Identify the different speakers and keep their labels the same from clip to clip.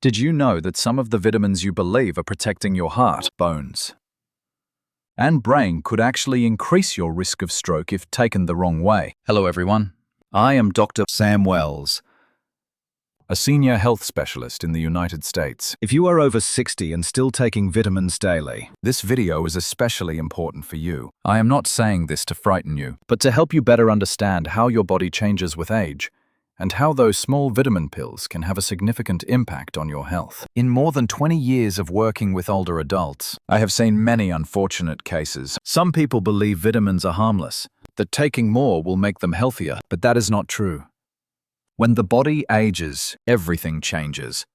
Speaker 1: Did you know that some of the vitamins you believe are protecting your heart, bones, and brain could actually increase your risk of stroke if taken the wrong way? Hello everyone, I am Dr. Sam Wells, a senior health specialist in the United States. If you are over 60 and still taking vitamins daily, this video is especially important for you. I am not saying this to frighten you, but to help you better understand how your body changes with age, and how those small vitamin pills can have a significant impact on your health. In more than 20 years of working with older adults, I have seen many unfortunate cases. Some people believe vitamins are harmless, that taking more will make them healthier, but that is not true. When the body ages, everything changes.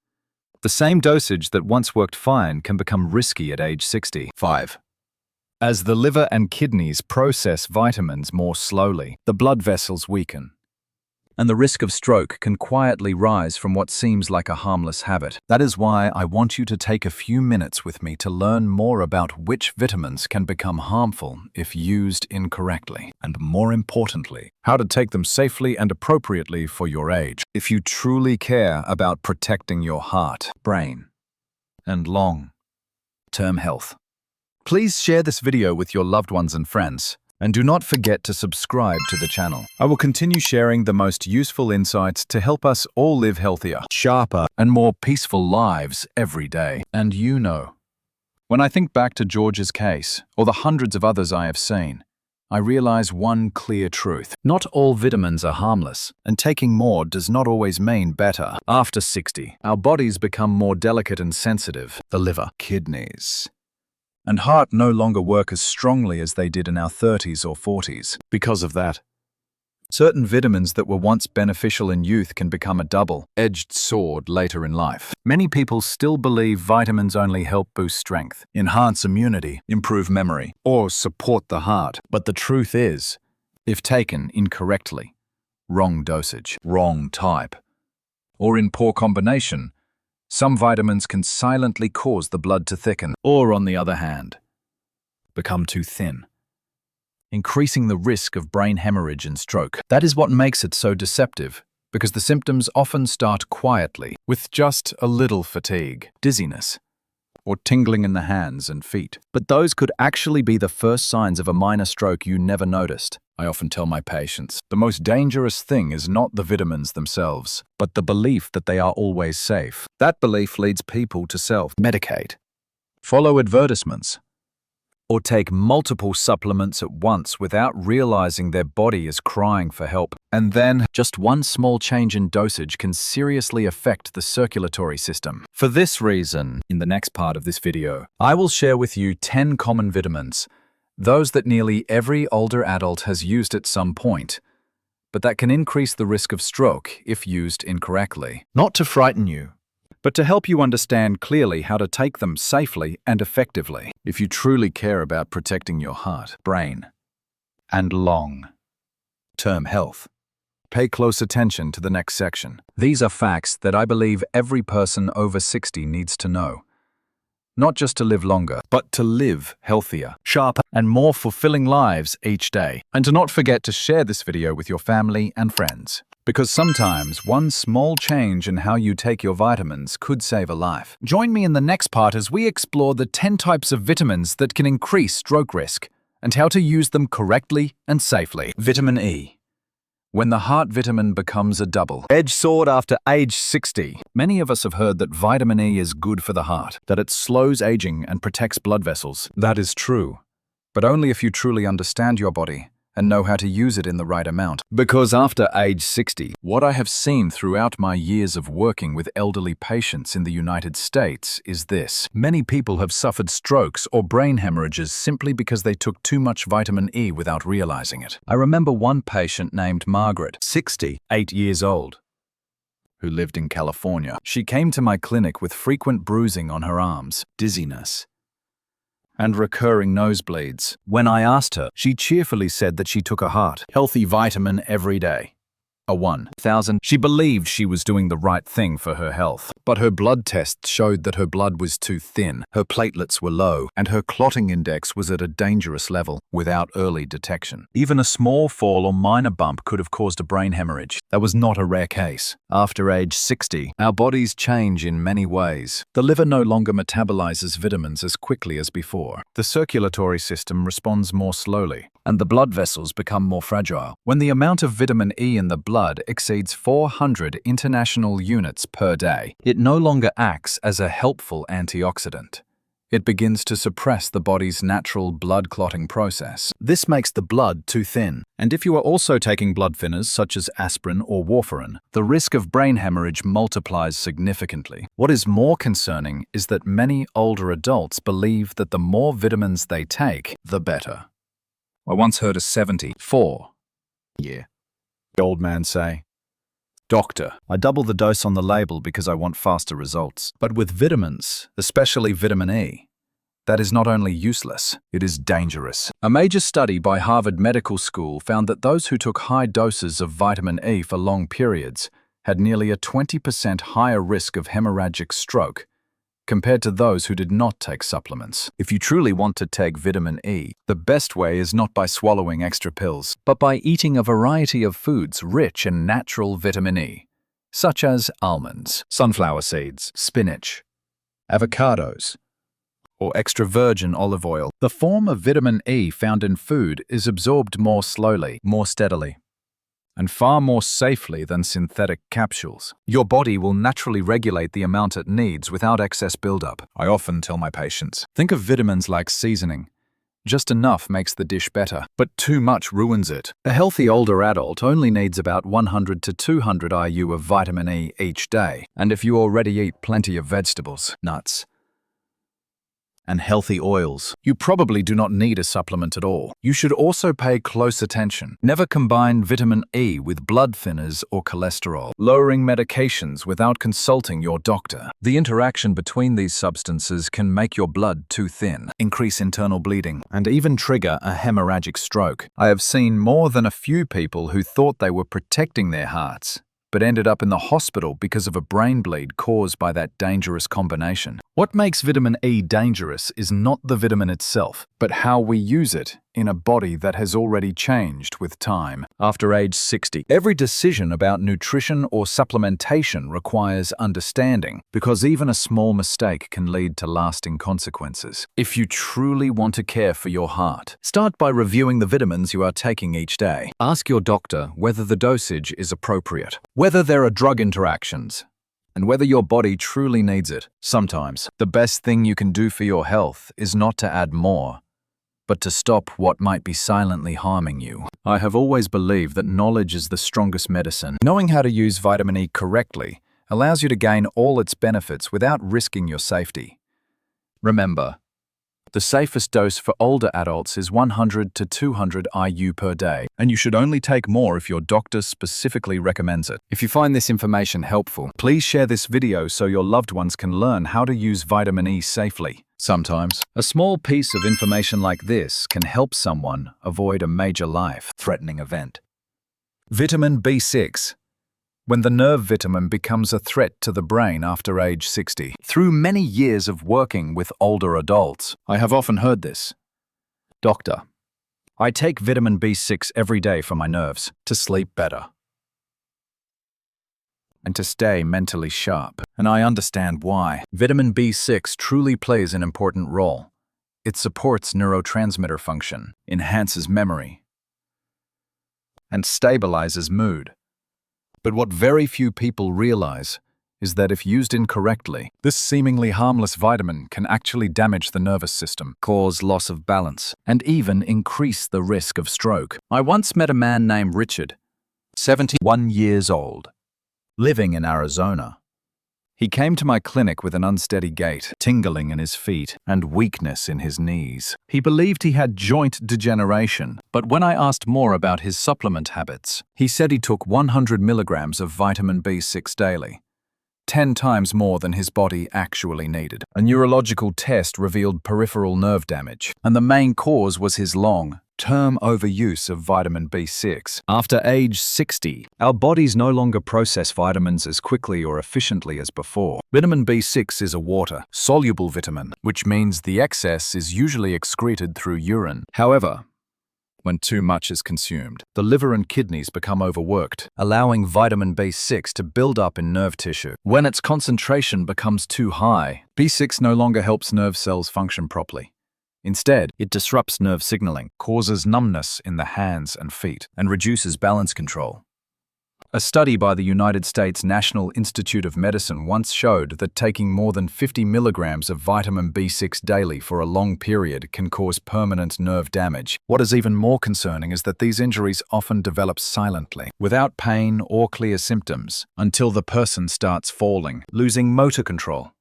Speaker 1: The same dosage that once worked fine can become risky at age 65. As the liver and kidneys process vitamins more slowly, the blood vessels weaken, and the risk of stroke can quietly rise from what seems like a harmless habit. That is why I want you to take a few minutes with me to learn more about which vitamins can become harmful if used incorrectly, and more importantly, how to take them safely and appropriately for your age. If you truly care about protecting your heart, brain, and long-term health, please share this video with your loved ones and friends. And do not forget to subscribe to the channel. I will continue sharing the most useful insights to help us all live healthier, sharper, and more peaceful lives every day. And you know, when I think back to George's case, or the hundreds of others I have seen, I realize one clear truth. Not all vitamins are harmless, and taking more does not always mean better. After 60, our bodies become more delicate and sensitive. The liver, kidneys, and heart no longer work as strongly as they did in our 30s or 40s. Because of that, certain vitamins that were once beneficial in youth can become a double-edged sword later in life. Many people still believe vitamins only help boost strength, enhance immunity, improve memory, or support the heart. But the truth is, if taken incorrectly, wrong dosage, wrong type, or in poor combination, some vitamins can silently cause the blood to thicken, or on the other hand, become too thin, increasing the risk of brain hemorrhage and stroke. That is what makes it so deceptive, because the symptoms often start quietly, with just a little fatigue, dizziness, or tingling in the hands and feet. But those could actually be the first signs of a minor stroke you never noticed. I often tell my patients, the most dangerous thing is not the vitamins themselves, but the belief that they are always safe. That belief leads people to self-medicate, follow advertisements, or take multiple supplements at once without realizing their body is crying for help. And then, just one small change in dosage can seriously affect the circulatory system. For this reason, in the next part of this video, I will share with you 10 common vitamins, those that nearly every older adult has used at some point, but that can increase the risk of stroke if used incorrectly. Not to frighten you, but to help you understand clearly how to take them safely and effectively. If you truly care about protecting your heart, brain, and long-term health, pay close attention to the next section. These are facts that I believe every person over 60 needs to know. Not just to live longer, but to live healthier, sharper, and more fulfilling lives each day. And to not forget to share this video with your family and friends, because sometimes one small change in how you take your vitamins could save a life. Join me in the next part as we explore the 10 types of vitamins that can increase stroke risk, and how to use them correctly and safely. Vitamin E. When the heart vitamin becomes a double-edged sword after age 60. Many of us have heard that vitamin E is good for the heart, that it slows aging and protects blood vessels. That is true, but only if you truly understand your body and know how to use it in the right amount. Because after age 60, what I have seen throughout my years of working with elderly patients in the United States is this. Many people have suffered strokes or brain hemorrhages simply because they took too much vitamin E without realizing it. I remember one patient named Margaret, 68 years old, who lived in California. She came to my clinic with frequent bruising on her arms, dizziness, and recurring nosebleeds. When I asked her, she cheerfully said that she took a heart-healthy vitamin every day. a 1,000. She believed she was doing the right thing for her health, but her blood tests showed that her blood was too thin, her platelets were low, and her clotting index was at a dangerous level without early detection. Even a small fall or minor bump could have caused a brain hemorrhage. That was not a rare case. After age 60, our bodies change in many ways. The liver no longer metabolizes vitamins as quickly as before. The circulatory system responds more slowly, and the blood vessels become more fragile. When the amount of vitamin E in the blood exceeds 400 international units per day, it no longer acts as a helpful antioxidant. It begins to suppress the body's natural blood clotting process. This makes the blood too thin. And if you are also taking blood thinners such as aspirin or warfarin, the risk of brain hemorrhage multiplies significantly. What is more concerning is that many older adults believe that the more vitamins they take, the better. I once heard a 74-year-old man say, "Doctor, I double the dose on the label because I want faster results. But with vitamins, especially vitamin E, that is not only useless, it is dangerous." A major study by Harvard Medical School found that those who took high doses of vitamin E for long periods had nearly a 20% higher risk of hemorrhagic stroke compared to those who did not take supplements. If you truly want to take vitamin E, the best way is not by swallowing extra pills, but by eating a variety of foods rich in natural vitamin E, such as almonds, sunflower seeds, spinach, avocados, or extra virgin olive oil. The form of vitamin E found in food is absorbed more slowly, more steadily, and far more safely than synthetic capsules. Your body will naturally regulate the amount it needs without excess buildup. I often tell my patients, think of vitamins like seasoning. Just enough makes the dish better, but too much ruins it. A healthy older adult only needs about 100 to 200 IU of vitamin E each day, and if you already eat plenty of vegetables, nuts, and healthy oils, you probably do not need a supplement at all. You should also pay close attention. Never combine vitamin E with blood thinners or cholesterol, lowering medications without consulting your doctor. The interaction between these substances can make your blood too thin, increase internal bleeding, and even trigger a hemorrhagic stroke. I have seen more than a few people who thought they were protecting their hearts, but ended up in the hospital because of a brain bleed caused by that dangerous combination. What makes vitamin E dangerous is not the vitamin itself, but how we use it in a body that has already changed with time. After age 60, every decision about nutrition or supplementation requires understanding, because even a small mistake can lead to lasting consequences. If you truly want to care for your heart, start by reviewing the vitamins you are taking each day. Ask your doctor whether the dosage is appropriate, whether there are drug interactions, and whether your body truly needs it. Sometimes, the best thing you can do for your health is not to add more, but to stop what might be silently harming you. I have always believed that knowledge is the strongest medicine. Knowing how to use vitamin E correctly allows you to gain all its benefits without risking your safety. Remember, the safest dose for older adults is 100 to 200 IU per day, and you should only take more if your doctor specifically recommends it. If you find this information helpful, please share this video so your loved ones can learn how to use vitamin E safely. Sometimes, a small piece of information like this can help someone avoid a major life-threatening event. Vitamin B6. When the nerve vitamin becomes a threat to the brain after age 60. Through many years of working with older adults, I have often heard this. "Doctor, I take vitamin B6 every day for my nerves, to sleep better and to stay mentally sharp." And I understand why. Vitamin B6 truly plays an important role. It supports neurotransmitter function, enhances memory, and stabilizes mood. But what very few people realize is that if used incorrectly, this seemingly harmless vitamin can actually damage the nervous system, cause loss of balance, and even increase the risk of stroke. I once met a man named Richard, 71 years old, living in Arizona. He came to my clinic with an unsteady gait, tingling in his feet, and weakness in his knees. He believed he had joint degeneration, but when I asked more about his supplement habits, he said he took 100 milligrams of vitamin B6 daily, 10 times more than his body actually needed. A neurological test revealed peripheral nerve damage, and the main cause was his long, Term overuse of vitamin B6. After age 60, our bodies no longer process vitamins as quickly or efficiently as before. Vitamin B6 is a water-soluble vitamin, which means the excess is usually excreted through urine. However, when too much is consumed, the liver and kidneys become overworked, allowing vitamin B6 to build up in nerve tissue. When its concentration becomes too high, B6 no longer helps nerve cells function properly. Instead, it disrupts nerve signaling, causes numbness in the hands and feet, and reduces balance control. A study by the United States National Institute of Medicine once showed that taking more than 50 milligrams of vitamin B6 daily for a long period can cause permanent nerve damage. What is even more concerning is that these injuries often develop silently, without pain or clear symptoms, until the person starts falling, losing motor control,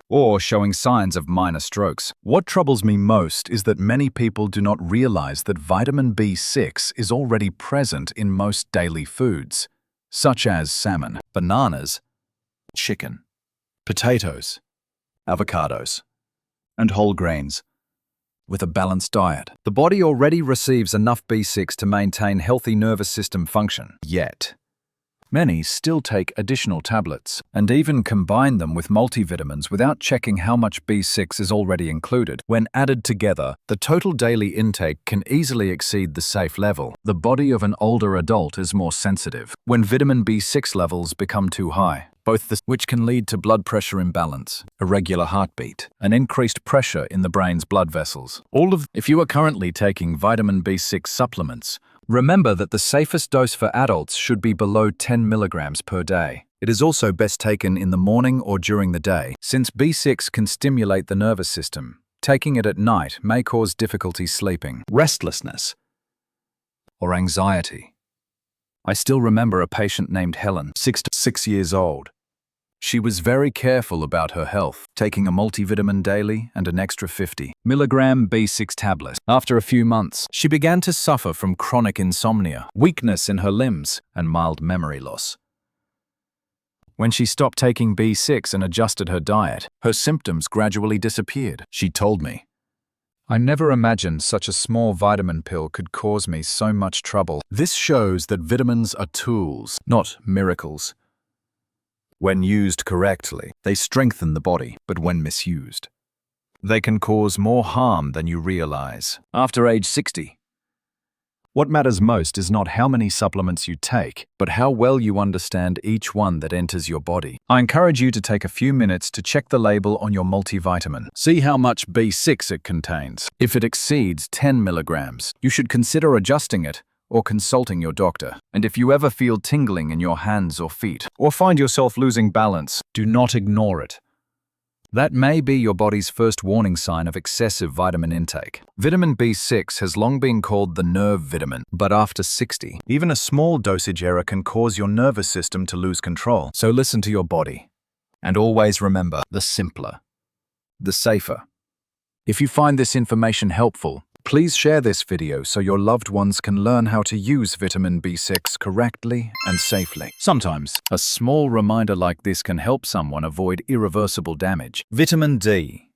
Speaker 1: or showing signs of minor strokes. What troubles me most is that many people do not realize that vitamin B6 is already present in most daily foods, such as salmon, bananas, chicken, potatoes, avocados, and whole grains. With a balanced diet, the body already receives enough B6 to maintain healthy nervous system function. Yet, many still take additional tablets and even combine them with multivitamins without checking how much B6 is already included. When added together, the total daily intake can easily exceed the safe level. The body of an older adult is more sensitive when vitamin B6 levels become too high, which can lead to blood pressure imbalance, irregular heartbeat, and increased pressure in the brain's blood vessels. If you are currently taking vitamin B6 supplements, remember that the safest dose for adults should be below 10 milligrams per day. It is also best taken in the morning or during the day. Since B6 can stimulate the nervous system, taking it at night may cause difficulty sleeping, restlessness, or anxiety. I still remember a patient named Helen, 6 years old. She was very careful about her health, taking a multivitamin daily and an extra 50 milligram B6 tablet. After a few months, she began to suffer from chronic insomnia, weakness in her limbs, and mild memory loss. When she stopped taking B6 and adjusted her diet, her symptoms gradually disappeared. She told me, "I never imagined such a small vitamin pill could cause me so much trouble." This shows that vitamins are tools, not miracles. When used correctly, they strengthen the body, but when misused, they can cause more harm than you realize. After age 60, what matters most is not how many supplements you take, but how well you understand each one that enters your body. I encourage you to take a few minutes to check the label on your multivitamin. See how much B6 it contains. If it exceeds 10 milligrams, you should consider adjusting it or consulting your doctor. And if you ever feel tingling in your hands or feet, or find yourself losing balance, do not ignore it. That may be your body's first warning sign of excessive vitamin intake. Vitamin B6 has long been called the nerve vitamin, but after 60, even a small dosage error can cause your nervous system to lose control. So listen to your body. And always remember, the simpler, the safer. If you find this information helpful, please share this video so your loved ones can learn how to use vitamin B6 correctly and safely. Sometimes, a small reminder like this can help someone avoid irreversible damage. Vitamin D.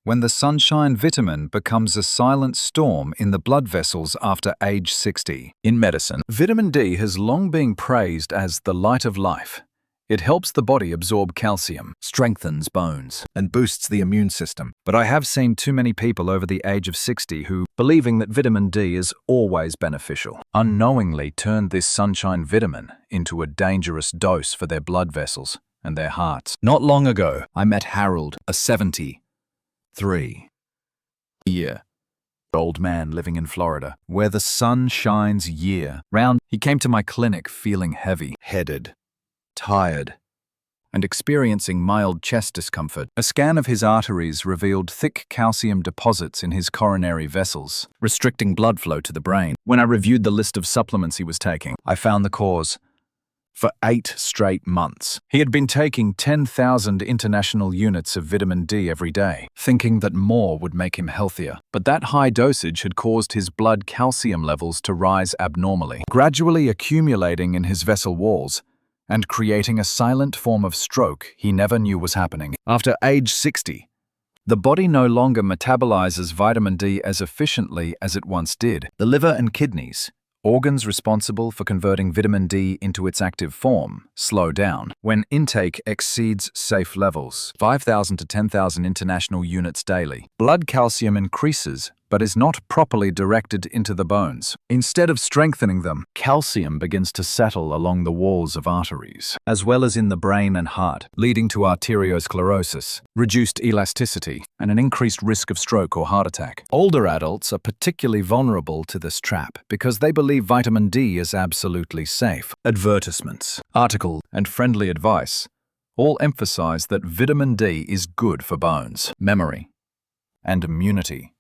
Speaker 1: When the sunshine vitamin becomes a silent storm in the blood vessels after age 60. In medicine, vitamin D has long been praised as the light of life. It helps the body absorb calcium, strengthens bones, and boosts the immune system. But I have seen too many people over the age of 60 who, believing that vitamin D is always beneficial, unknowingly turned this sunshine vitamin into a dangerous dose for their blood vessels and their hearts. Not long ago, I met Harold, a 73-year-old man living in Florida, where the sun shines year-round. He came to my clinic feeling heavy-headed, tired, and experiencing mild chest discomfort. A scan of his arteries revealed thick calcium deposits in his coronary vessels, restricting blood flow to the brain. When I reviewed the list of supplements he was taking, I found the cause. For 8 straight months, he had been taking 10,000 international units of vitamin D every day, thinking that more would make him healthier. But that high dosage had caused his blood calcium levels to rise abnormally, gradually accumulating in his vessel walls and creating a silent form of stroke he never knew was happening. After age 60, The body no longer metabolizes vitamin D as efficiently as it once did. The liver and kidneys, organs responsible for converting vitamin D into its active form, slow down. When intake exceeds safe levels, 5,000 to 10,000 international units daily, blood calcium increases but is not properly directed into the bones. Instead of strengthening them, calcium begins to settle along the walls of arteries, as well as in the brain and heart, leading to arteriosclerosis, reduced elasticity, and an increased risk of stroke or heart attack. Older adults are particularly vulnerable to this trap because they believe vitamin D is absolutely safe. Advertisements, article, and friendly advice all emphasize that vitamin D is good for bones, memory, and immunity.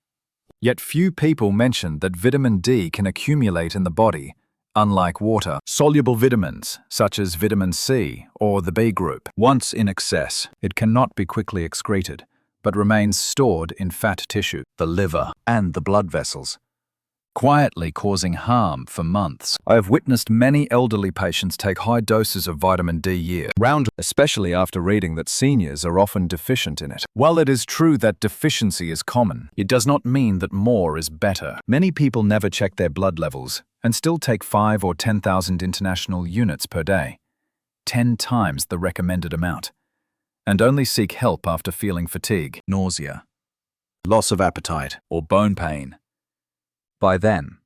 Speaker 1: Yet few people mention that vitamin D can accumulate in the body, unlike water. Soluble vitamins, such as vitamin C or the B group, once in excess, it cannot be quickly excreted, but remains stored in fat tissue, the liver, and the blood vessels, quietly causing harm for months. I have witnessed many elderly patients take high doses of vitamin D year-round, especially after reading that seniors are often deficient in it. While it is true that deficiency is common, it does not mean that more is better. Many people never check their blood levels and still take 5 or 10,000 international units per day, 10 times the recommended amount, and only seek help after feeling fatigue, nausea, loss of appetite, or bone pain. By then,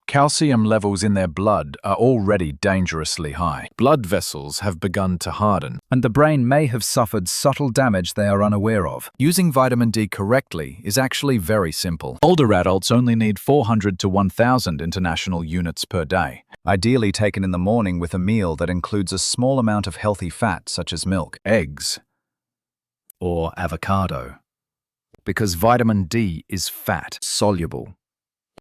Speaker 1: calcium levels in their blood are already dangerously high. Blood vessels have begun to harden, and the brain may have suffered subtle damage they are unaware of. Using vitamin D correctly is actually very simple. Older adults only need 400 to 1,000 international units per day, ideally taken in the morning with a meal that includes a small amount of healthy fat such as milk, eggs, or avocado. Because vitamin D is fat soluble.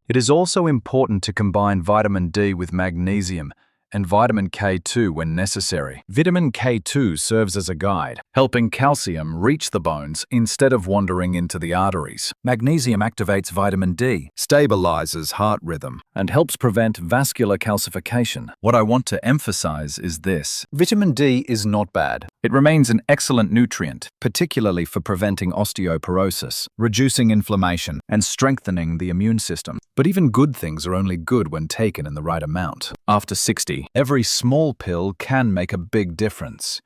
Speaker 1: It is also important to combine vitamin D with magnesium and vitamin K2 when necessary. Vitamin K2 serves as a guide, helping calcium reach the bones instead of wandering into the arteries. Magnesium activates vitamin D, stabilizes heart rhythm, and helps prevent vascular calcification. What I want to emphasize is this: vitamin D is not bad. It remains an excellent nutrient, particularly for preventing osteoporosis, reducing inflammation, and strengthening the immune system. But even good things are only good when taken in the right amount. After 60, every small pill can make a big difference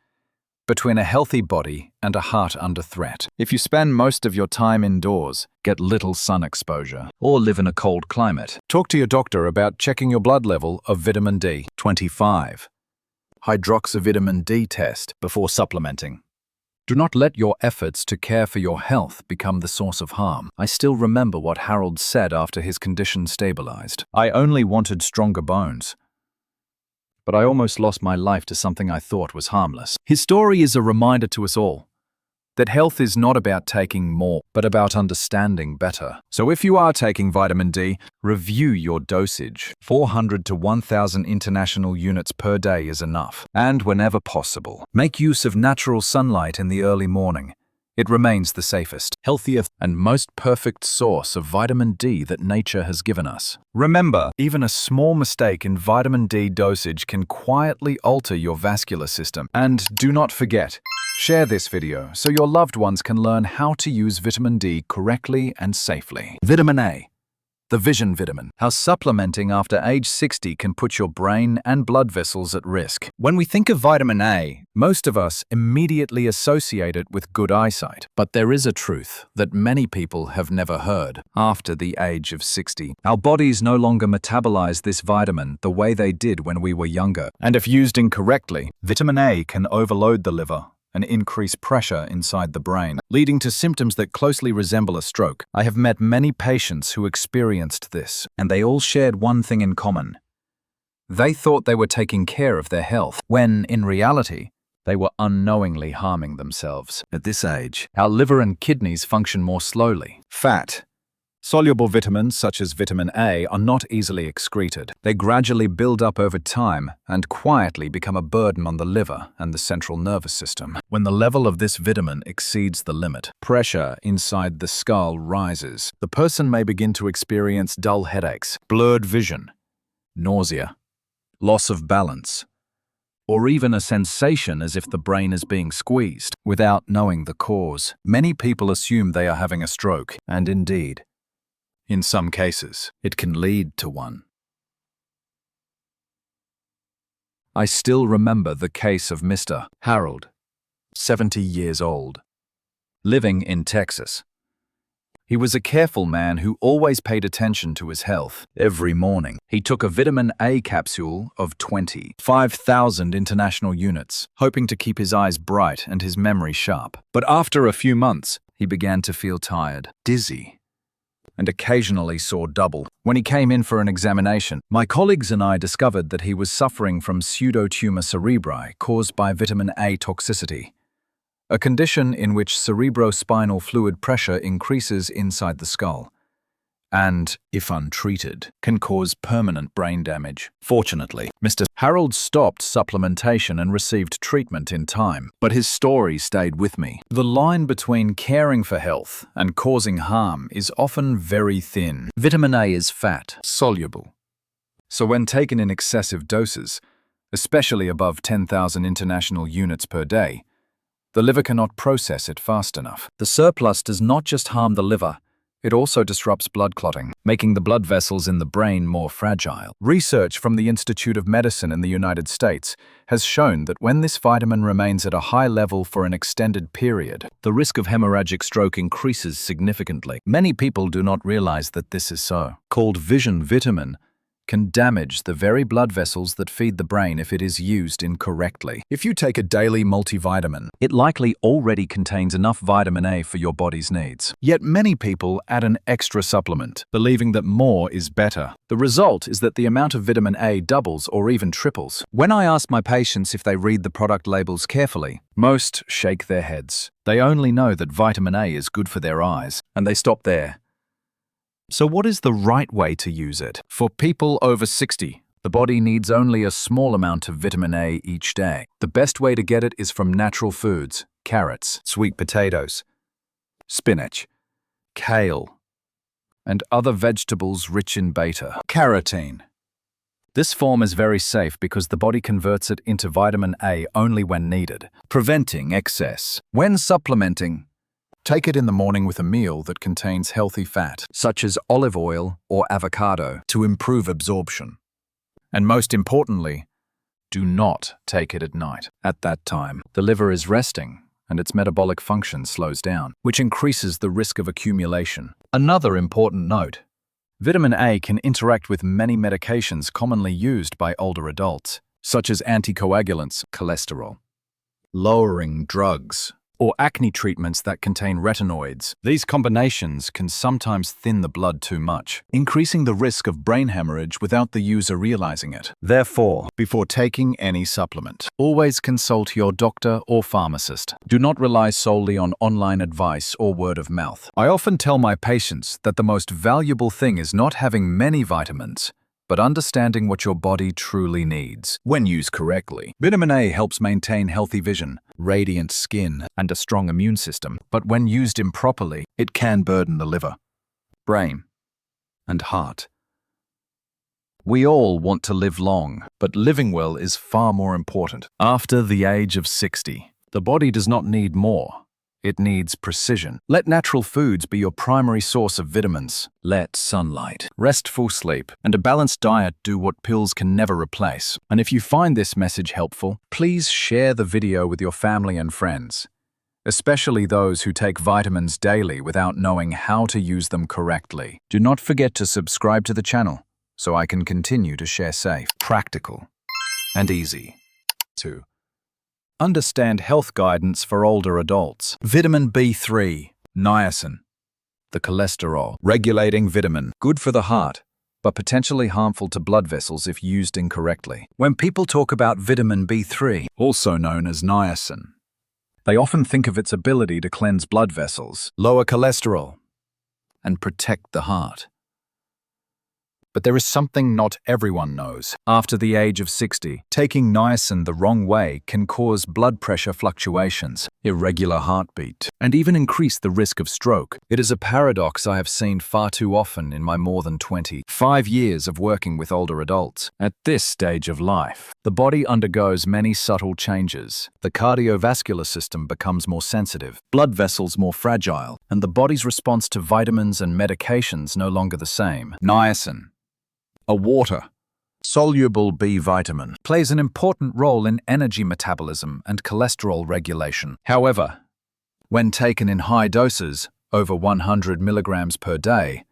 Speaker 1: between a healthy body and a heart under threat. If you spend most of your time indoors, get little sun exposure, or live in a cold climate, talk to your doctor about checking your blood level of vitamin D. 25. Hydroxyvitamin D test before supplementing. Do not let your efforts to care for your health become the source of harm. I still remember what Harold said after his condition stabilized. I only wanted stronger bones, but I almost lost my life to something I thought was harmless. His story is a reminder to us all that health is not about taking more, but about understanding better. So if you are taking vitamin D, review your dosage. 400 to 1,000 international units per day is enough. And whenever possible, make use of natural sunlight in the early morning. It remains the safest, healthiest, and most perfect source of vitamin D that nature has given us. Remember, even a small mistake in vitamin D dosage can quietly alter your vascular system. And do not forget, share this video so your loved ones can learn how to use vitamin D correctly and safely. Vitamin A, the vision vitamin. How supplementing after age 60 can put your brain and blood vessels at risk. When we think of vitamin A, most of us immediately associate it with good eyesight. But there is a truth that many people have never heard. After the age of 60, our bodies no longer metabolize this vitamin the way they did when we were younger. And if used incorrectly, vitamin A can overload the liver and increase pressure inside the brain, leading to symptoms that closely resemble a stroke. I have met many patients who experienced this, and they all shared one thing in common. They thought they were taking care of their health, when, in reality, they were unknowingly harming themselves. At this age, our liver and kidneys function more slowly. Fat, soluble vitamins such as vitamin A are not easily excreted. They gradually build up over time and quietly become a burden on the liver and the central nervous system. When the level of this vitamin exceeds the limit, pressure inside the skull rises. The person may begin to experience dull headaches, blurred vision, nausea, loss of balance, or even a sensation as if the brain is being squeezed, without knowing the cause. Many people assume they are having a stroke, and indeed, in some cases, it can lead to one. I still remember the case of Mr. Harold, 70 years old, living in Texas. He was a careful man who always paid attention to his health. Every morning, he took a vitamin A capsule of 25,000 international units, hoping to keep his eyes bright and his memory sharp. But after a few months, he began to feel tired, dizzy, and occasionally saw double. When he came in for an examination, my colleagues and I discovered that he was suffering from pseudotumor cerebri caused by vitamin A toxicity, a condition in which cerebrospinal fluid pressure increases inside the skull and, if untreated, can cause permanent brain damage. Fortunately, Mr. Harold stopped supplementation and received treatment in time, but his story stayed with me. The line between caring for health and causing harm is often very thin. Vitamin A is fat-soluble, so when taken in excessive doses, especially above 10,000 international units per day, the liver cannot process it fast enough. The surplus does not just harm the liver, it also disrupts blood clotting, making the blood vessels in the brain more fragile. Research from the Institute of Medicine in the United States has shown that when this vitamin remains at a high level for an extended period, the risk of hemorrhagic stroke increases significantly. Many people do not realize that this is so. Called vision vitamin, can damage the very blood vessels that feed the brain if it is used incorrectly. If you take a daily multivitamin, it likely already contains enough vitamin A for your body's needs. Yet many people add an extra supplement, believing that more is better. The result is that the amount of vitamin A doubles or even triples. When I ask my patients if they read the product labels carefully, most shake their heads. They only know that vitamin A is good for their eyes, and they stop there. So what is the right way to use it? For people over 60, the body needs only a small amount of vitamin A each day. The best way to get it is from natural foods: carrots, sweet potatoes, spinach, kale, and other vegetables rich in beta-carotene. This form is very safe because the body converts it into vitamin A only when needed, preventing excess. When supplementing, take it in the morning with a meal that contains healthy fat, such as olive oil or avocado, to improve absorption. And most importantly, do not take it at night. At that time, the liver is resting and its metabolic function slows down, which increases the risk of accumulation. Another important note: vitamin A can interact with many medications commonly used by older adults, such as anticoagulants, cholesterol lowering drugs, or acne treatments that contain retinoids. These combinations can sometimes thin the blood too much, increasing the risk of brain hemorrhage without the user realizing it. Therefore, before taking any supplement, always consult your doctor or pharmacist. Do not rely solely on online advice or word of mouth. I often tell my patients that the most valuable thing is not having many vitamins, but understanding what your body truly needs. When used correctly, vitamin A helps maintain healthy vision, radiant skin, and a strong immune system. But when used improperly, it can burden the liver, brain, and heart. We all want to live long, but living well is far more important. After the age of 60, the body does not need more. It needs precision. Let natural foods be your primary source of vitamins. Let sunlight, restful sleep, and a balanced diet do what pills can never replace. And if you find this message helpful, please share the video with your family and friends, especially those who take vitamins daily without knowing how to use them correctly. Do not forget to subscribe to the channel so I can continue to share safe, practical, and easy. 2. Understand health guidance for older adults. Vitamin B3, niacin, the cholesterol regulating vitamin, good for the heart, but potentially harmful to blood vessels if used incorrectly. When people talk about vitamin B3, also known as niacin, they often think of its ability to cleanse blood vessels, lower cholesterol, and protect the heart. But there is something not everyone knows. After the age of 60, taking niacin the wrong way can cause blood pressure fluctuations, irregular heartbeat, and even increase the risk of stroke. It is a paradox I have seen far too often in my more than 25 years of working with older adults. At this stage of life, the body undergoes many subtle changes. The cardiovascular system becomes more sensitive, blood vessels more fragile, and the body's response to vitamins and medications no longer the same. Niacin, a water-soluble B vitamin, plays an important role in energy metabolism and cholesterol regulation. However, when taken in high doses, over 100 milligrams per day,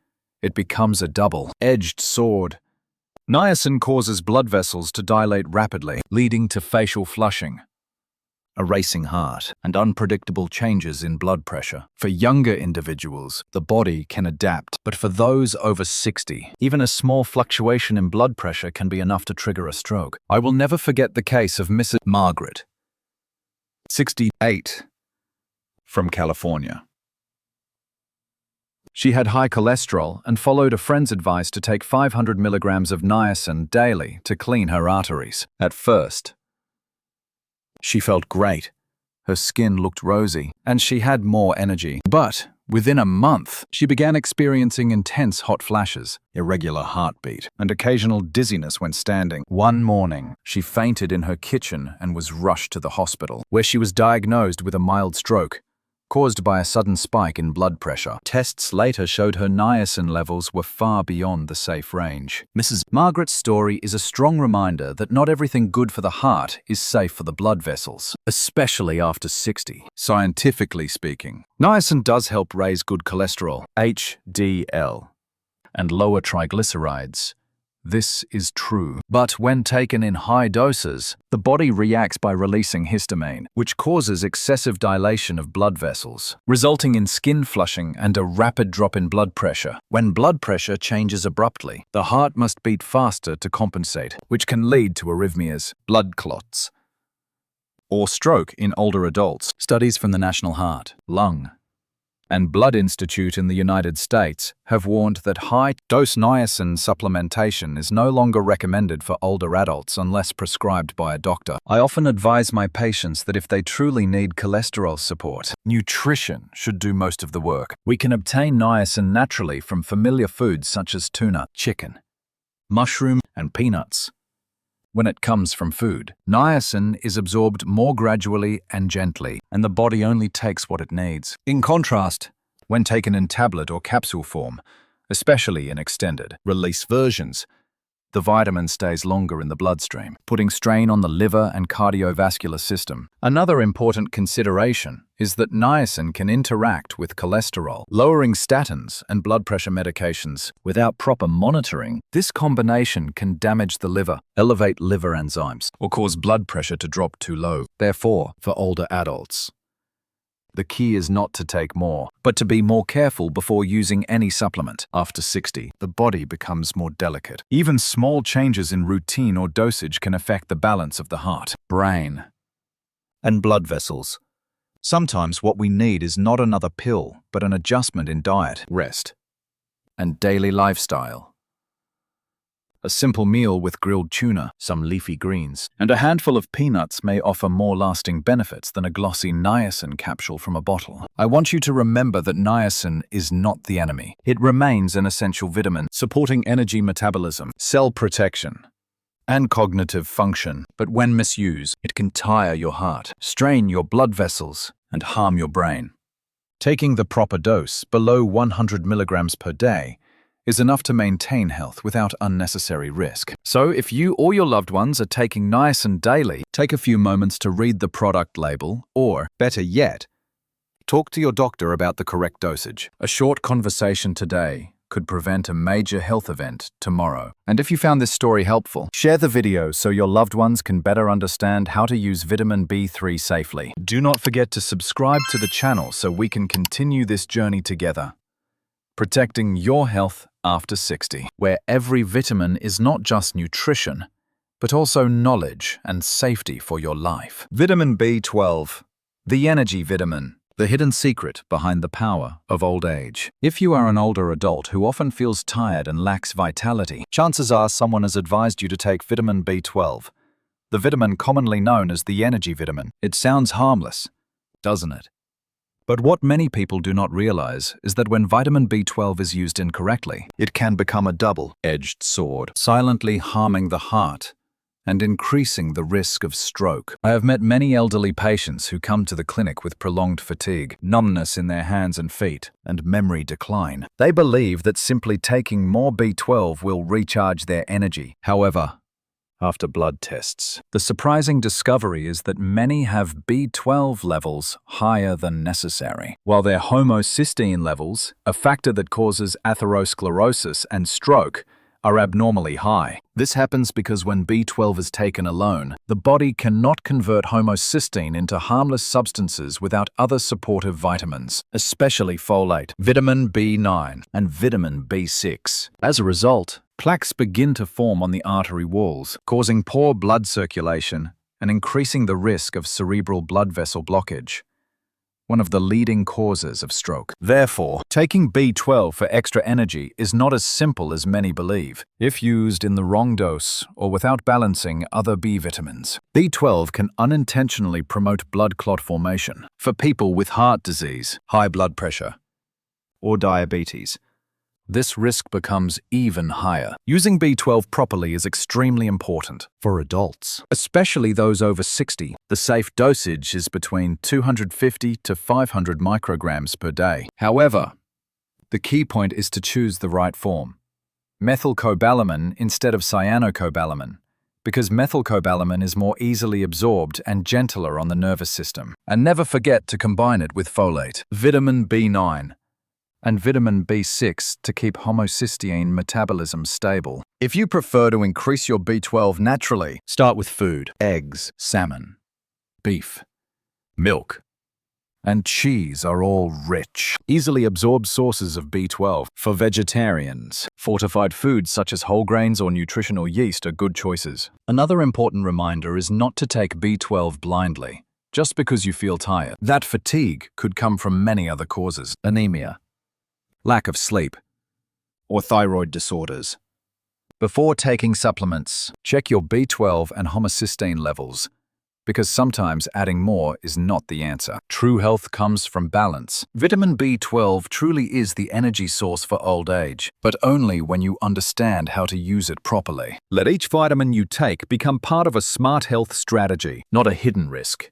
Speaker 1: it becomes a double-edged sword. Niacin causes blood vessels to dilate rapidly, leading to facial flushing, a racing heart, and unpredictable changes in blood pressure. For younger individuals, the body can adapt, but for those over 60, even a small fluctuation in blood pressure can be enough to trigger a stroke. I will never forget the case of Mrs. Margaret, 68, from California. She had high cholesterol and followed a friend's advice to take 500 milligrams of niacin daily to clean her arteries. At first, she felt great. Her skin looked rosy, and she had more energy. But within a month, she began experiencing intense hot flashes, irregular heartbeat, and occasional dizziness when standing. One morning, she fainted in her kitchen and was rushed to the hospital, where she was diagnosed with a mild stroke caused by a sudden spike in blood pressure. Tests later showed her niacin levels were far beyond the safe range. Mrs. Margaret's story is a strong reminder that not everything good for the heart is safe for the blood vessels, especially after 60. Scientifically speaking, niacin does help raise good cholesterol, HDL, and lower triglycerides. This is true. But when taken in high doses, the body reacts by releasing histamine, which causes excessive dilation of blood vessels, resulting in skin flushing and a rapid drop in blood pressure. When blood pressure changes abruptly, the heart must beat faster to compensate, which can lead to arrhythmias, blood clots, or stroke in older adults. Studies from the National Heart, Lung, and Blood Institute in the United States have warned that high-dose niacin supplementation is no longer recommended for older adults unless prescribed by a doctor. I often advise my patients that if they truly need cholesterol support, nutrition should do most of the work. We can obtain niacin naturally from familiar foods such as tuna, chicken, mushroom, and peanuts. When it comes from food, niacin is absorbed more gradually and gently, and the body only takes what it needs. In contrast, when taken in tablet or capsule form, especially in extended-release versions, the vitamin stays longer in the bloodstream, putting strain on the liver and cardiovascular system. Another important consideration is that niacin can interact with cholesterol, lowering statins and blood pressure medications. Without proper monitoring, this combination can damage the liver, elevate liver enzymes, or cause blood pressure to drop too low. Therefore, for older adults, the key is not to take more, but to be more careful before using any supplement. After 60, the body becomes more delicate. Even small changes in routine or dosage can affect the balance of the heart, brain, and blood vessels. Sometimes what we need is not another pill, but an adjustment in diet, rest, and daily lifestyle. A simple meal with grilled tuna, some leafy greens, and a handful of peanuts may offer more lasting benefits than a glossy niacin capsule from a bottle. I want you to remember that niacin is not the enemy. It remains an essential vitamin, supporting energy metabolism, cell protection, and cognitive function. But when misused, it can tire your heart, strain your blood vessels, and harm your brain. Taking the proper dose, below 100 milligrams per day, is enough to maintain health without unnecessary risk. So if you or your loved ones are taking niacin daily, take a few moments to read the product label, or, better yet, talk to your doctor about the correct dosage. A short conversation today could prevent a major health event tomorrow. And if you found this story helpful, share the video so your loved ones can better understand how to use vitamin B3 safely. Do not forget to subscribe to the channel so we can continue this journey together, protecting your health after 60, where every vitamin is not just nutrition, but also knowledge and safety for your life. Vitamin B12, the energy vitamin. The hidden secret behind the power of old age. If you are an older adult who often feels tired and lacks vitality, chances are someone has advised you to take vitamin B12, the vitamin commonly known as the energy vitamin. It sounds harmless, doesn't it? But what many people do not realize is that when vitamin B12 is used incorrectly, it can become a double-edged sword, silently harming the heart and increasing the risk of stroke. I have met many elderly patients who come to the clinic with prolonged fatigue, numbness in their hands and feet, and memory decline. They believe that simply taking more B12 will recharge their energy. However, after blood tests, the surprising discovery is that many have B12 levels higher than necessary, while their homocysteine levels, a factor that causes atherosclerosis and stroke, are abnormally high. This happens because when B12 is taken alone, the body cannot convert homocysteine into harmless substances without other supportive vitamins, especially folate, vitamin B9, and vitamin B6. As a result, plaques begin to form on the artery walls, causing poor blood circulation and increasing the risk of cerebral blood vessel blockage, one of the leading causes of stroke. Therefore, taking B12 for extra energy is not as simple as many believe. If used in the wrong dose or without balancing other B vitamins, B12 can unintentionally promote blood clot formation. For people with heart disease, high blood pressure, or diabetes, this risk becomes even higher. Using B12 properly is extremely important for adults, especially those over 60. The safe dosage is between 250 to 500 micrograms per day. However, the key point is to choose the right form. Methylcobalamin instead of cyanocobalamin, because methylcobalamin is more easily absorbed and gentler on the nervous system. And never forget to combine it with folate, vitamin B9, and vitamin B6 to keep homocysteine metabolism stable. If you prefer to increase your B12 naturally, start with food: eggs, salmon, beef, milk, and cheese are all rich, easily absorbed sources of B12. For vegetarians, fortified foods such as whole grains or nutritional yeast are good choices. Another important reminder is not to take B12 blindly, just because you feel tired. That fatigue could come from many other causes: anemia, lack of sleep, or thyroid disorders. Before taking supplements, check your B12 and homocysteine levels, because sometimes adding more is not the answer. True health comes from balance. Vitamin B12 truly is the energy source for old age, but only when you understand how to use it properly. Let each vitamin you take become part of a smart health strategy, not a hidden risk.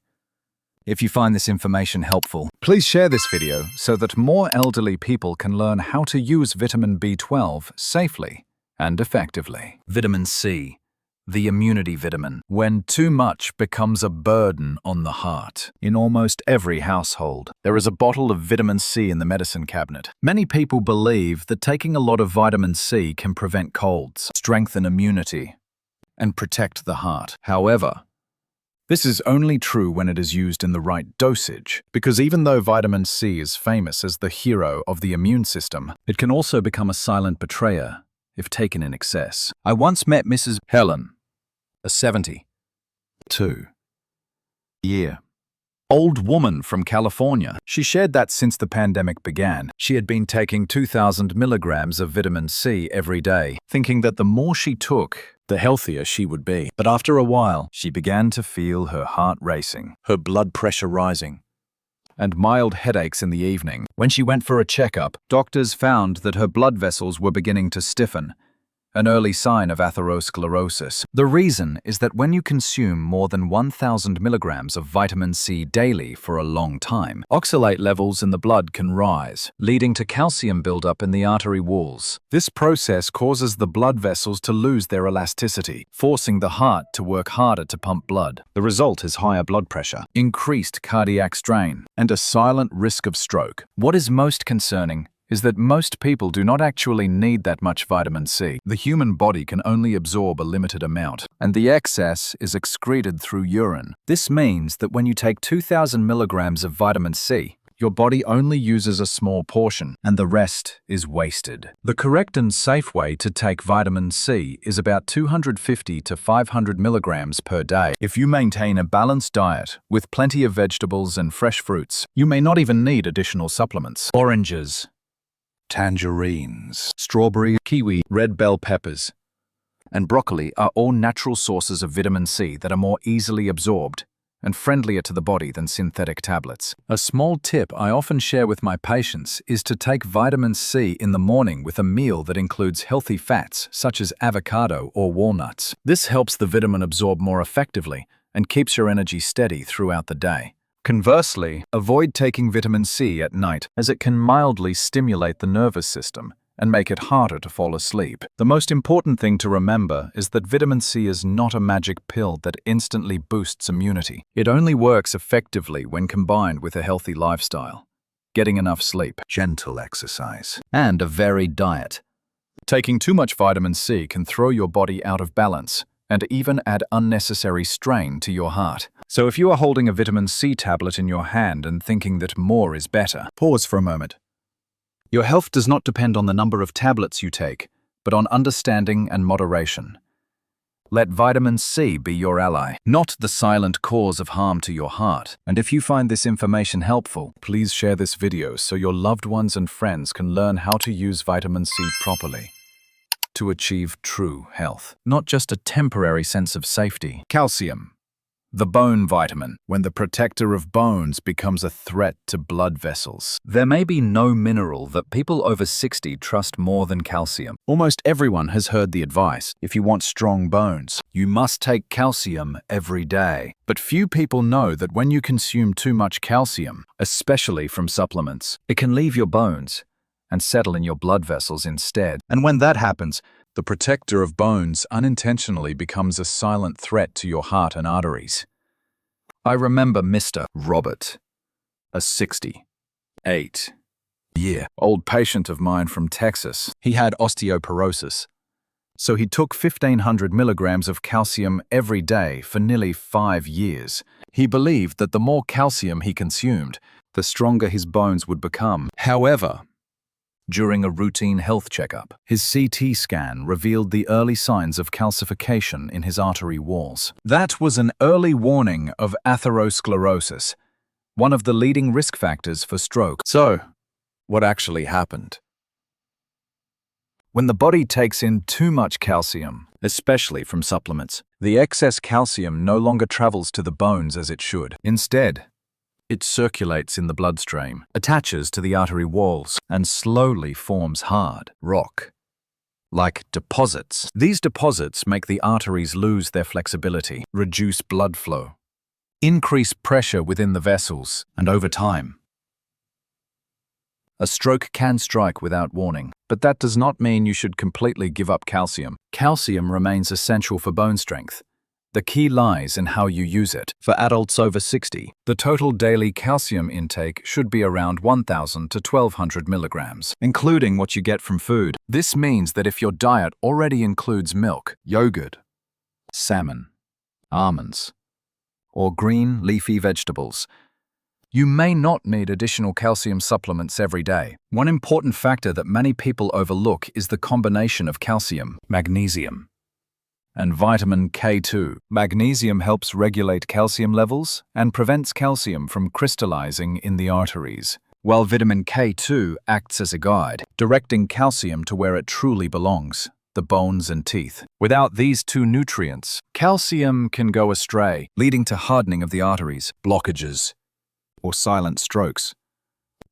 Speaker 1: If you find this information helpful, please share this video so that more elderly people can learn how to use vitamin B12 safely and effectively. Vitamin C, the immunity vitamin, when too much becomes a burden on the heart. In almost every household, there is a bottle of vitamin C in the medicine cabinet. Many people believe that taking a lot of vitamin C can prevent colds, strengthen immunity, and protect the heart. However, this is only true when it is used in the right dosage, because even though vitamin C is famous as the hero of the immune system, it can also become a silent betrayer if taken in excess. I once met Mrs. Helen, a 72-year-old woman from California. She shared that since the pandemic began, she had been taking 2,000 milligrams of vitamin C every day, thinking that the more she took, the healthier she would be. But after a while, she began to feel her heart racing, her blood pressure rising, and mild headaches in the evening. When she went for a checkup, doctors found that her blood vessels were beginning to stiffen, an early sign of atherosclerosis. The reason is that when you consume more than 1,000 milligrams of vitamin C daily for a long time, oxalate levels in the blood can rise, leading to calcium buildup in the artery walls. This process causes the blood vessels to lose their elasticity, forcing the heart to work harder to pump blood. The result is higher blood pressure, increased cardiac strain, and a silent risk of stroke. What is most concerning is that most people do not actually need that much vitamin C. The human body can only absorb a limited amount, and the excess is excreted through urine. This means that when you take 2,000 milligrams of vitamin C, your body only uses a small portion, and the rest is wasted. The correct and safe way to take vitamin C is about 250 to 500 milligrams per day. If you maintain a balanced diet with plenty of vegetables and fresh fruits, you may not even need additional supplements. Oranges, tangerines, strawberry, kiwi, red bell peppers, and broccoli are all natural sources of vitamin C that are more easily absorbed and friendlier to the body than synthetic tablets. A small tip I often share with my patients is to take vitamin C in the morning with a meal that includes healthy fats such as avocado or walnuts. This helps the vitamin absorb more effectively and keeps your energy steady throughout the day. Conversely, avoid taking vitamin C at night as it can mildly stimulate the nervous system and make it harder to fall asleep. The most important thing to remember is that vitamin C is not a magic pill that instantly boosts immunity. It only works effectively when combined with a healthy lifestyle, getting enough sleep, gentle exercise, and a varied diet. Taking too much vitamin C can throw your body out of balance and even add unnecessary strain to your heart. So if you are holding a vitamin C tablet in your hand and thinking that more is better, pause for a moment. Your health does not depend on the number of tablets you take, but on understanding and moderation. Let vitamin C be your ally, not the silent cause of harm to your heart. And if you find this information helpful, please share this video so your loved ones and friends can learn how to use vitamin C properly to achieve true health, not just a temporary sense of safety. Calcium, the bone vitamin, when the protector of bones becomes a threat to blood vessels. There may be no mineral that people over 60 trust more than calcium. Almost everyone has heard the advice: if you want strong bones, you must take calcium every day. But few people know that when you consume too much calcium, especially from supplements, it can leave your bones and settle in your blood vessels instead. And when that happens, the protector of bones unintentionally becomes a silent threat to your heart and arteries. I remember Mr. Robert, a 68-year-old patient of mine from Texas. He had osteoporosis, so he took 1,500 milligrams of calcium every day for nearly 5 years. He believed that the more calcium he consumed, the stronger his bones would become. However, during a routine health checkup, his CT scan revealed the early signs of calcification in his artery walls. That was an early warning of atherosclerosis, one of the leading risk factors for stroke. So, what actually happened? When the body takes in too much calcium, especially from supplements, the excess calcium no longer travels to the bones as it should. Instead, it circulates in the bloodstream, attaches to the artery walls, and slowly forms hard rock-like deposits. These deposits make the arteries lose their flexibility, reduce blood flow, increase pressure within the vessels, and over time, a stroke can strike without warning. But that does not mean you should completely give up calcium. Calcium remains essential for bone strength. The key lies in how you use it. For adults over 60, the total daily calcium intake should be around 1,000 to 1,200 milligrams, including what you get from food. This means that if your diet already includes milk, yogurt, salmon, almonds, or green leafy vegetables, you may not need additional calcium supplements every day. One important factor that many people overlook is the combination of calcium, magnesium, and vitamin K2. Magnesium helps regulate calcium levels and prevents calcium from crystallizing in the arteries, while vitamin K2 acts as a guide, directing calcium to where it truly belongs, the bones and teeth. Without these two nutrients, calcium can go astray, leading to hardening of the arteries, blockages, or silent strokes.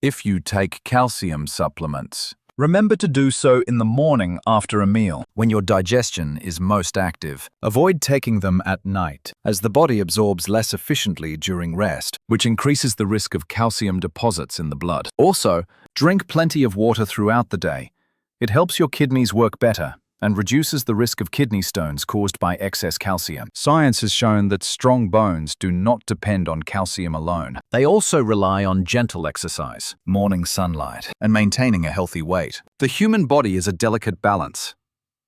Speaker 1: If you take calcium supplements, remember to do so in the morning after a meal, when your digestion is most active. Avoid taking them at night, as the body absorbs less efficiently during rest, which increases the risk of calcium deposits in the blood. Also, drink plenty of water throughout the day. It helps your kidneys work better and reduces the risk of kidney stones caused by excess calcium. Science has shown that strong bones do not depend on calcium alone. They also rely on gentle exercise, morning sunlight, and maintaining a healthy weight. The human body is a delicate balance.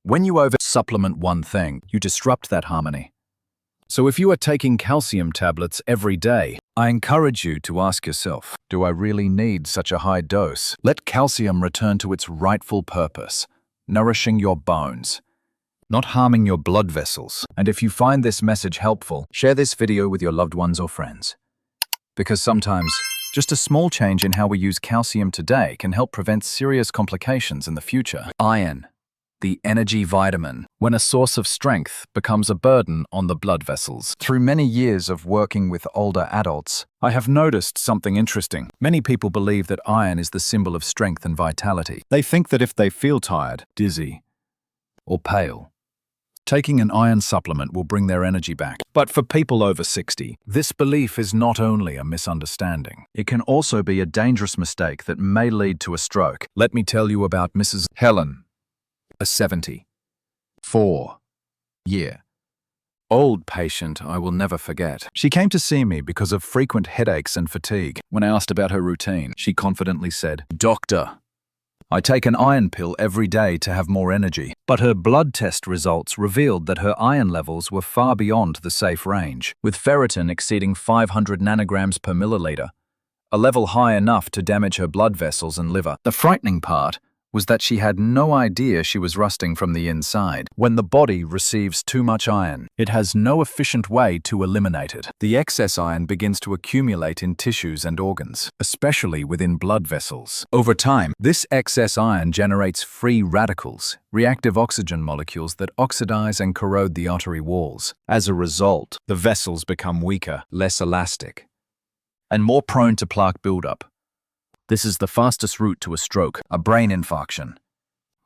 Speaker 1: When you over-supplement one thing, you disrupt that harmony. So if you are taking calcium tablets every day, I encourage you to ask yourself, do I really need such a high dose? Let calcium return to its rightful purpose, nourishing your bones, not harming your blood vessels. And if you find this message helpful, share this video with your loved ones or friends. Because sometimes, just a small change in how we use calcium today can help prevent serious complications in the future. Iron, the energy vitamin, when a source of strength becomes a burden on the blood vessels. Through many years of working with older adults, I have noticed something interesting. Many people believe that iron is the symbol of strength and vitality. They think that if they feel tired, dizzy, or pale, taking an iron supplement will bring their energy back. But for people over 60, this belief is not only a misunderstanding, it can also be a dangerous mistake that may lead to a stroke. Let me tell you about Mrs. Helen, a 74-year-old patient I will never forget. She came to see me because of frequent headaches and fatigue. When I asked about her routine, she confidently said, "Doctor, I take an iron pill every day to have more energy." But her blood test results revealed that her iron levels were far beyond the safe range, with ferritin exceeding 500 nanograms per milliliter, a level high enough to damage her blood vessels and liver. The frightening part was that she had no idea she was rusting from the inside. When the body receives too much iron, it has no efficient way to eliminate it. The excess iron begins to accumulate in tissues and organs, especially within blood vessels. Over time, this excess iron generates free radicals, reactive oxygen molecules that oxidize and corrode the artery walls. As a result, the vessels become weaker, less elastic, and more prone to plaque buildup. This is the fastest route to a stroke, a brain infarction,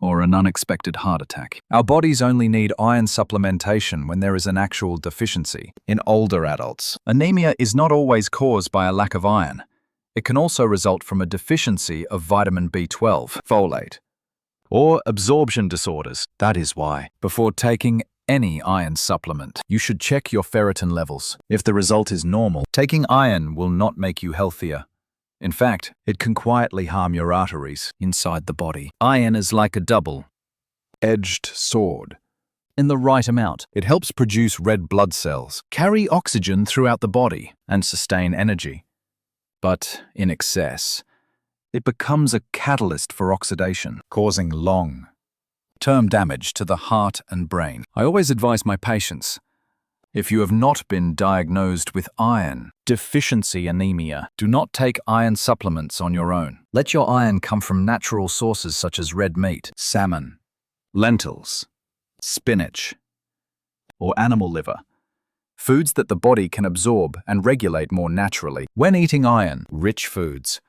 Speaker 1: or an unexpected heart attack. Our bodies only need iron supplementation when there is an actual deficiency. In older adults, anemia is not always caused by a lack of iron. It can also result from a deficiency of vitamin B12, folate, or absorption disorders. That is why, before taking any iron supplement, you should check your ferritin levels. If the result is normal, taking iron will not make you healthier. In fact, it can quietly harm your arteries inside the body. Iron is like a double-edged sword. In the right amount, it helps produce red blood cells, carry oxygen throughout the body, and sustain energy. But in excess, it becomes a catalyst for oxidation, causing long-term damage to the heart and brain. I always advise my patients, if you have not been diagnosed with iron deficiency anemia, do not take iron supplements on your own. Let your iron come from natural sources such as red meat, salmon, lentils, spinach, or animal liver. Foods that the body can absorb and regulate more naturally. When eating iron-rich foods,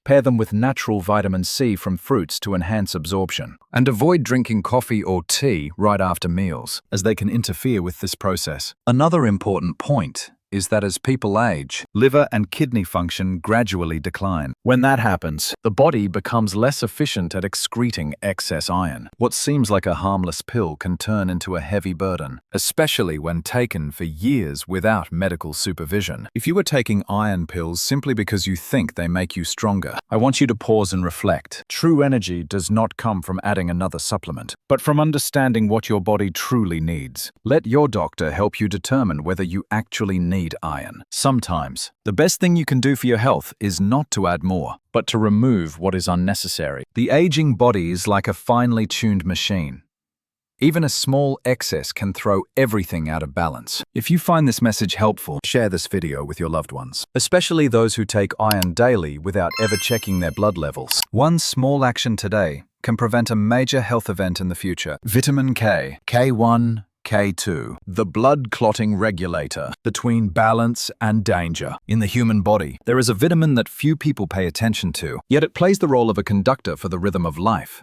Speaker 1: pair them with natural vitamin C from fruits to enhance absorption. And avoid drinking coffee or tea right after meals, as they can interfere with this process. Another important point is that as people age, liver and kidney function gradually decline. When that happens, the body becomes less efficient at excreting excess iron. What seems like a harmless pill can turn into a heavy burden, especially when taken for years without medical supervision. If you are taking iron pills simply because you think they make you stronger, I want you to pause and reflect. True energy does not come from adding another supplement, but from understanding what your body truly needs. Let your doctor help you determine whether you actually need iron. Sometimes, the best thing you can do for your health is not to add more, but to remove what is unnecessary. The aging body is like a finely tuned machine. Even a small excess can throw everything out of balance. If you find this message helpful, share this video with your loved ones, especially those who take iron daily without ever checking their blood levels. One small action today can prevent a major health event in the future. Vitamin K, K1, K2, the blood clotting regulator between balance and danger. In the human body, there is a vitamin that few people pay attention to, yet it plays the role of a conductor for the rhythm of life.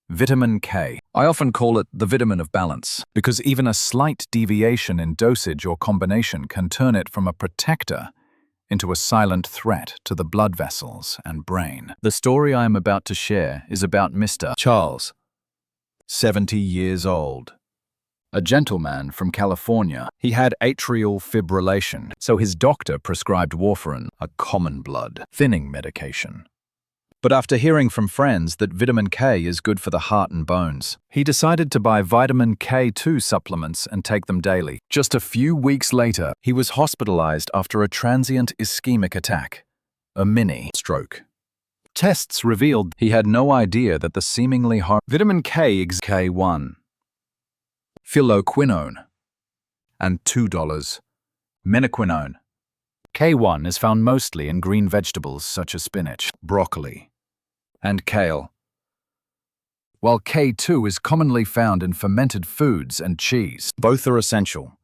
Speaker 1: Vitamin K. I often call it the vitamin of balance, because even a slight deviation in dosage or combination can turn it from a protector into a silent threat to the blood vessels and brain. The story I am about to share is about Mr. Charles, 70 years old. A gentleman from California. He had atrial fibrillation, so his doctor prescribed warfarin, a common blood thinning medication. But after hearing from friends that vitamin K is good for the heart and bones, he decided to buy vitamin K2 supplements and take them daily. Just a few weeks later, he was hospitalized after a transient ischemic attack, a mini stroke. Tests revealed he had no idea that the seemingly vitamin K K1, phylloquinone, and $2 menaquinone. K1 is found mostly in green vegetables such as spinach, broccoli, and kale, while K2 is commonly found in fermented foods and cheese. Both are essential.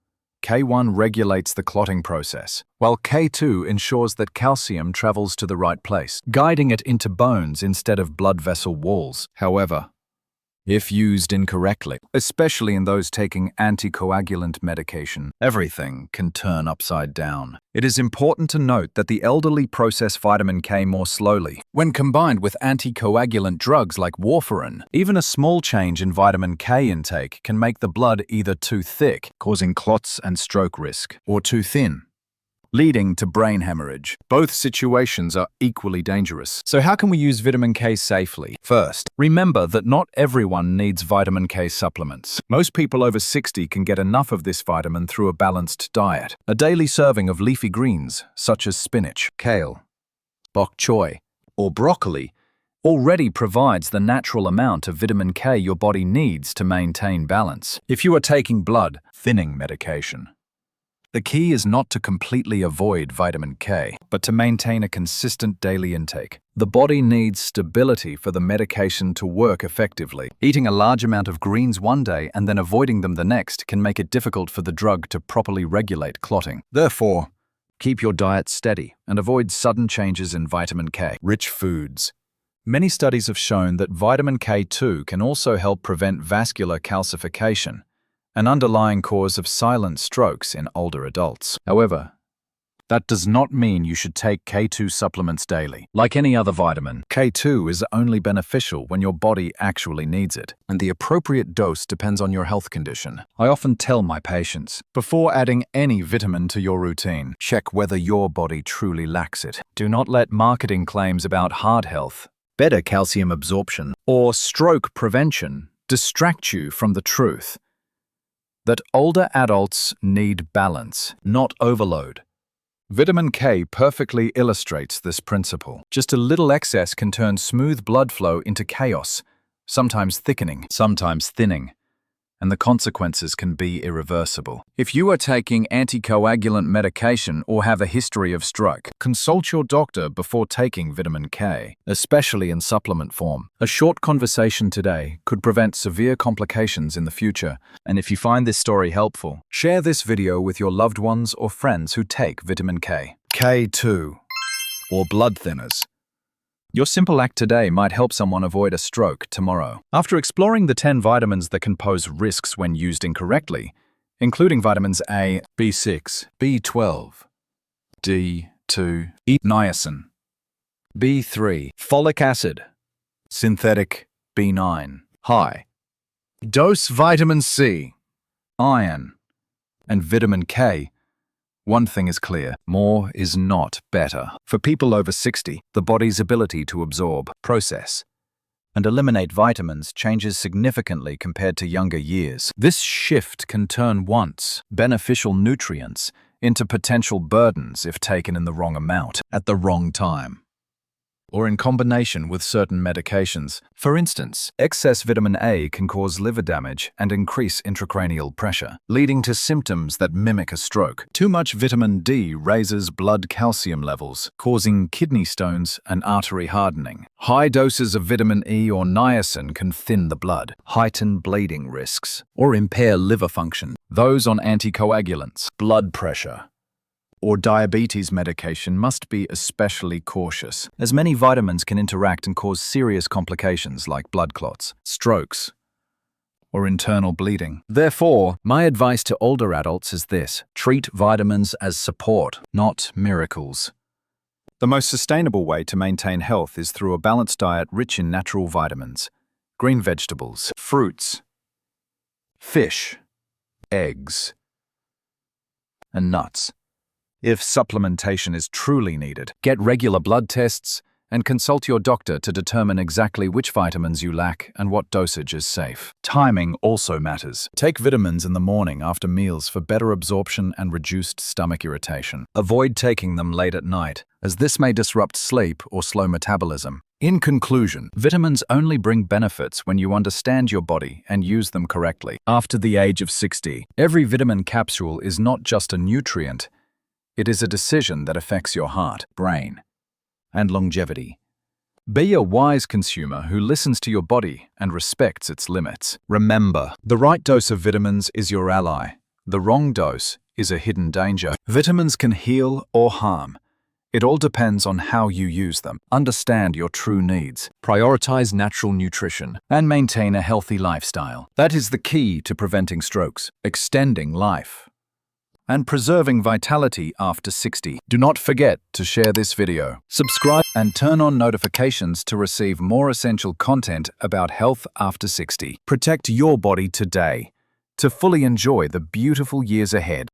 Speaker 1: K1 regulates the clotting process, while K2 ensures that calcium travels to the right place, guiding it into bones instead of blood vessel walls. However, if used incorrectly, especially in those taking anticoagulant medication, everything can turn upside down. It is important to note that the elderly process vitamin K more slowly. When combined with anticoagulant drugs like warfarin, even a small change in vitamin K intake can make the blood either too thick, causing clots and stroke risk, or too thin, leading to brain hemorrhage. Both situations are equally dangerous. So how can we use vitamin K safely? First, remember that not everyone needs vitamin K supplements. Most people over 60 can get enough of this vitamin through a balanced diet. A daily serving of leafy greens, such as spinach, kale, bok choy, or broccoli, already provides the natural amount of vitamin K your body needs to maintain balance. If you are taking blood thinning medication, the key is not to completely avoid vitamin K, but to maintain a consistent daily intake. The body needs stability for the medication to work effectively. Eating a large amount of greens one day and then avoiding them the next can make it difficult for the drug to properly regulate clotting. Therefore, keep your diet steady and avoid sudden changes in vitamin K. Rich foods. Many studies have shown that vitamin K2 can also help prevent vascular calcification, an underlying cause of silent strokes in older adults. However, that does not mean you should take K2 supplements daily. Like any other vitamin, K2 is only beneficial when your body actually needs it, and the appropriate dose depends on your health condition. I often tell my patients, before adding any vitamin to your routine, check whether your body truly lacks it. Do not let marketing claims about heart health, better calcium absorption, or stroke prevention distract you from the truth that older adults need balance, not overload. Vitamin K perfectly illustrates this principle. Just a little excess can turn smooth blood flow into chaos, sometimes thickening, sometimes thinning, and the consequences can be irreversible. If you are taking anticoagulant medication or have a history of stroke, consult your doctor before taking vitamin K, especially in supplement form. A short conversation today could prevent severe complications in the future, and if you find this story helpful, share this video with your loved ones or friends who take vitamin K. K2, or blood thinners. Your simple act today might help someone avoid a stroke tomorrow. After exploring the 10 vitamins that can pose risks when used incorrectly, including vitamins A, B6, B12, D2, niacin, B3, folic acid, synthetic B9, high dose vitamin C, iron, and vitamin K, one thing is clear: more is not better. For people over 60, the body's ability to absorb, process, and eliminate vitamins changes significantly compared to younger years. This shift can turn once beneficial nutrients into potential burdens if taken in the wrong amount, at the wrong time, or in combination with certain medications. For instance, excess vitamin A can cause liver damage and increase intracranial pressure, leading to symptoms that mimic a stroke. Too much vitamin D raises blood calcium levels, causing kidney stones and artery hardening. High doses of vitamin E or niacin can thin the blood, heighten bleeding risks, or impair liver function. Those on anticoagulants, blood pressure, or diabetes medication must be especially cautious, as many vitamins can interact and cause serious complications like blood clots, strokes, or internal bleeding. Therefore, my advice to older adults is this: treat vitamins as support, not miracles. The most sustainable way to maintain health is through a balanced diet rich in natural vitamins, green vegetables, fruits, fish, eggs, and nuts. If supplementation is truly needed, get regular blood tests and consult your doctor to determine exactly which vitamins you lack and what dosage is safe. Timing also matters. Take vitamins in the morning after meals for better absorption and reduced stomach irritation. Avoid taking them late at night, as this may disrupt sleep or slow metabolism. In conclusion, vitamins only bring benefits when you understand your body and use them correctly. After the age of 60, every vitamin capsule is not just a nutrient, it is a decision that affects your heart, brain, and longevity. Be a wise consumer who listens to your body and respects its limits. Remember, the right dose of vitamins is your ally. The wrong dose is a hidden danger. Vitamins can heal or harm. It all depends on how you use them. Understand your true needs, prioritize natural nutrition, and maintain a healthy lifestyle. That is the key to preventing strokes, extending life, and preserving vitality after 60. Do not forget to share this video, subscribe, and turn on notifications to receive more essential content about health after 60. Protect your body today to fully enjoy the beautiful years ahead.